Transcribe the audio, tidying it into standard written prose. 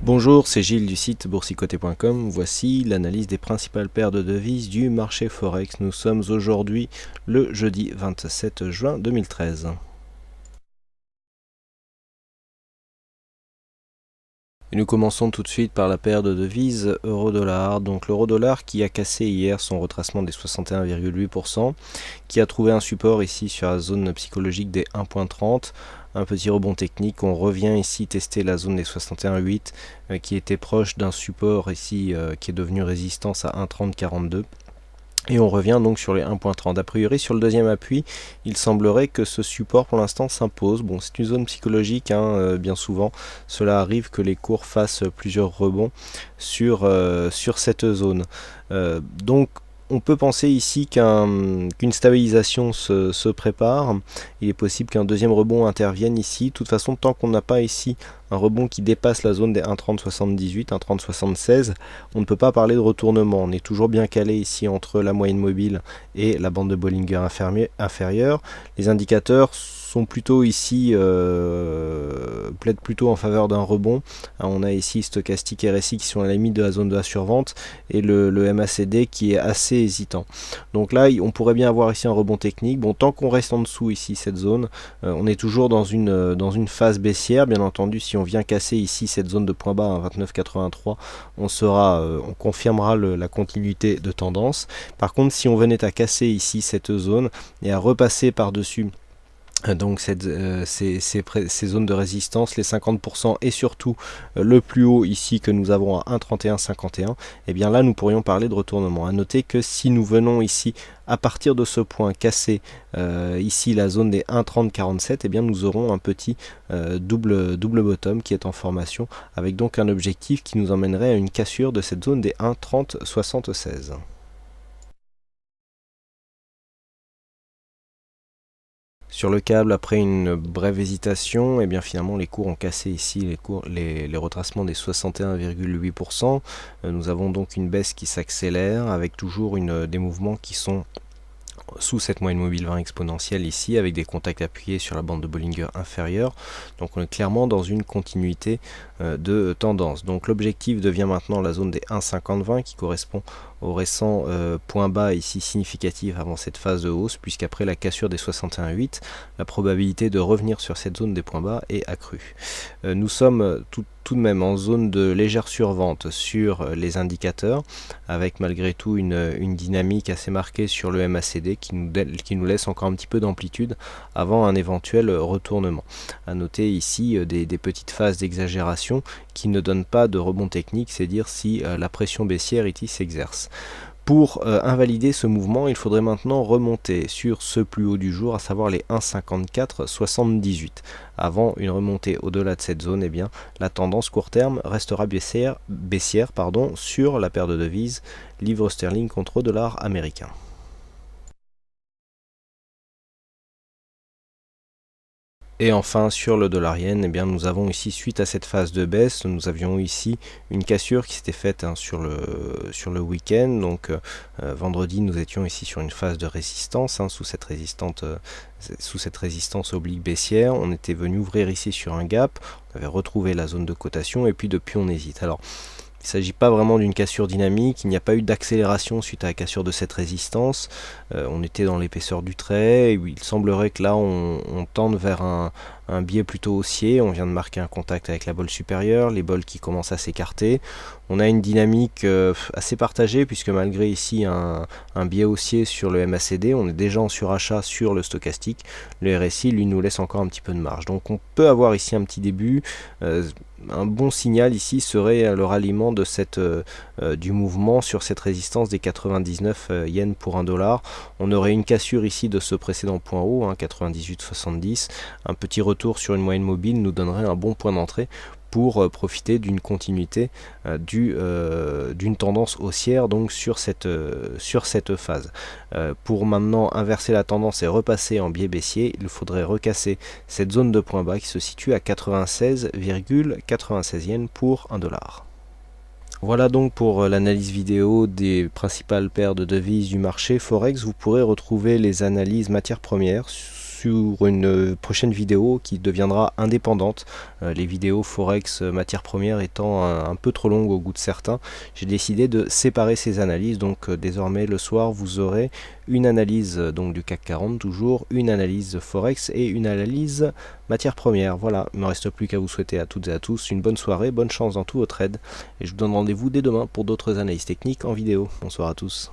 Bonjour, c'est Gilles du site boursicoté.com. Voici l'analyse des principales paires de devises du marché Forex. Nous sommes aujourd'hui le jeudi 27 juin 2013. Et nous commençons tout de suite par la paire de devises euro-dollar. Donc l'euro-dollar qui a cassé hier son retracement des 61,8%, qui a trouvé un support ici sur la zone psychologique des 1.30. Un petit rebond technique, on revient ici tester la zone des 61,8 qui était proche d'un support ici qui est devenu résistance à 1.3042. Et on revient donc sur les 1.30. A priori, sur le deuxième appui, il semblerait que ce support pour l'instant s'impose. Bon, c'est une zone psychologique, bien souvent. Cela arrive que les cours fassent plusieurs rebonds sur cette zone. Donc, on peut penser ici qu'une stabilisation se prépare. Il est possible qu'un deuxième rebond intervienne ici. De toute façon, tant qu'on n'a pas ici un rebond qui dépasse la zone des 1.3078, 1.3076, on ne peut pas parler de retournement. On est toujours bien calé ici entre la moyenne mobile et la bande de Bollinger inférieure. Les indicateurs sont plutôt ici plaident plutôt en faveur d'un rebond. On a ici stochastique et RSI qui sont à la limite de la zone de la survente et le MACD qui est assez hésitant. Donc là, on pourrait bien avoir ici un rebond technique. Bon, tant qu'on reste en dessous ici cette zone, on est toujours dans une phase baissière. Bien entendu, si on vient casser ici cette zone de point bas à 29,83, on confirmera la continuité de tendance. Par contre, si on venait à casser ici cette zone et à repasser par-dessus donc ces zones de résistance, les 50% et surtout le plus haut ici que nous avons à 1,3151, et bien là nous pourrions parler de retournement. À noter que si nous venons ici à partir de ce point casser ici la zone des 1,3047, et bien nous aurons un petit double bottom qui est en formation, avec donc un objectif qui nous emmènerait à une cassure de cette zone des 1,3076. Sur le câble, après une brève hésitation, et bien finalement les cours ont cassé ici les retracements des 61,8%. Nous avons donc une baisse qui s'accélère avec toujours des mouvements qui sont sous cette moyenne mobile 20 exponentielle ici, avec des contacts appuyés sur la bande de Bollinger inférieure. Donc on est clairement dans une continuité de tendance. Donc l'objectif devient maintenant la zone des 1,5020 qui correspond au récent point bas ici significatif avant cette phase de hausse, puisqu'après la cassure des 61,8, la probabilité de revenir sur cette zone des points bas est accrue. Nous sommes tout de même en zone de légère survente sur les indicateurs, avec malgré tout une dynamique assez marquée sur le MACD qui nous laisse encore un petit peu d'amplitude avant un éventuel retournement. À noter ici des petites phases d'exagération qui ne donnent pas de rebond technique, c'est dire si la pression baissière ici s'exerce. Pour invalider ce mouvement, il faudrait maintenant remonter sur ce plus haut du jour, à savoir les 1,5478. Avant une remontée au-delà de cette zone, eh bien, la tendance court terme restera baissière sur la paire de devises livre sterling contre dollar américain. Et enfin sur le dollar yen, eh bien, nous avons ici, suite à cette phase de baisse, nous avions ici une cassure qui s'était faite sur le week-end. Donc vendredi, nous étions ici sur une phase de résistance, sous cette résistance oblique baissière. On était venu ouvrir ici sur un gap, on avait retrouvé la zone de cotation et puis depuis on hésite. Alors, il ne s'agit pas vraiment d'une cassure dynamique, il n'y a pas eu d'accélération suite à la cassure de cette résistance. On était dans l'épaisseur du trait, et il semblerait que là on tende vers un biais plutôt haussier. On vient de marquer un contact avec la bolle supérieure, les bols qui commencent à s'écarter. On a une dynamique assez partagée, puisque malgré ici un biais haussier sur le MACD, on est déjà en surachat sur le stochastique. Le RSI lui nous laisse encore un petit peu de marge. Donc on peut avoir ici un petit début. Un bon signal ici serait le ralliement de du mouvement sur cette résistance des 99 yens pour 1 dollar. On aurait une cassure ici de ce précédent point haut, 98,70. Un petit retour sur une moyenne mobile nous donnerait un bon point d'entrée pour profiter d'une continuité d'une tendance haussière donc sur cette phase. Pour maintenant inverser la tendance et repasser en biais baissier, il faudrait recasser cette zone de point bas qui se situe à 96,96 yens pour 1 dollar. Voilà donc pour l'analyse vidéo des principales paires de devises du marché Forex. Vous pourrez retrouver les analyses matières premières sur une prochaine vidéo qui deviendra indépendante. Les vidéos Forex matières premières étant un peu trop longues au goût de certains, j'ai décidé de séparer ces analyses. Donc désormais le soir vous aurez une analyse donc du CAC 40 toujours, une analyse Forex et une analyse matières premières. Voilà, il ne me reste plus qu'à vous souhaiter à toutes et à tous une bonne soirée, bonne chance dans tous vos trades et je vous donne rendez-vous dès demain pour d'autres analyses techniques en vidéo. Bonsoir à tous.